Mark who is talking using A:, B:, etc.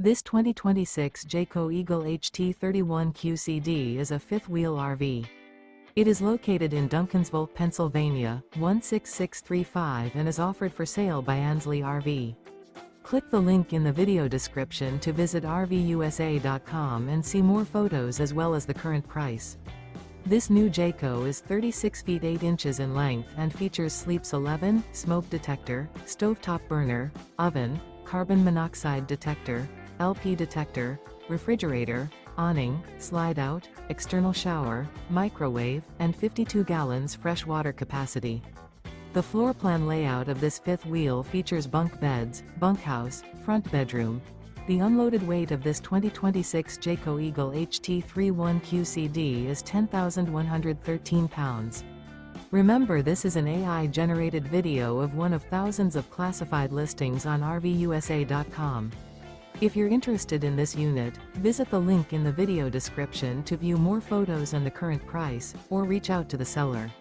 A: This 2026 Jayco Eagle HT 31QCD is a fifth-wheel RV. It is located in Duncansville, Pennsylvania, 16635 and is offered for sale by Ansley RV. Click the link in the video description to visit RVUSA.com and see more photos as well as the current price. This new Jayco is 36 feet 8 inches in length and features sleeps 11, smoke detector, stovetop burner, oven, carbon monoxide detector, LP detector, refrigerator, awning, slide-out, external shower, microwave, and 52 gallons fresh water capacity. The floor plan layout of this fifth wheel features bunk beds, bunkhouse, front bedroom. The unloaded weight of this 2026 Jayco Eagle HT 31QCD is 10,113 pounds. Remember, this is an AI-generated video of one of thousands of classified listings on RVUSA.com. If you're interested in this unit, visit the link in the video description to view more photos and the current price, or reach out to the seller.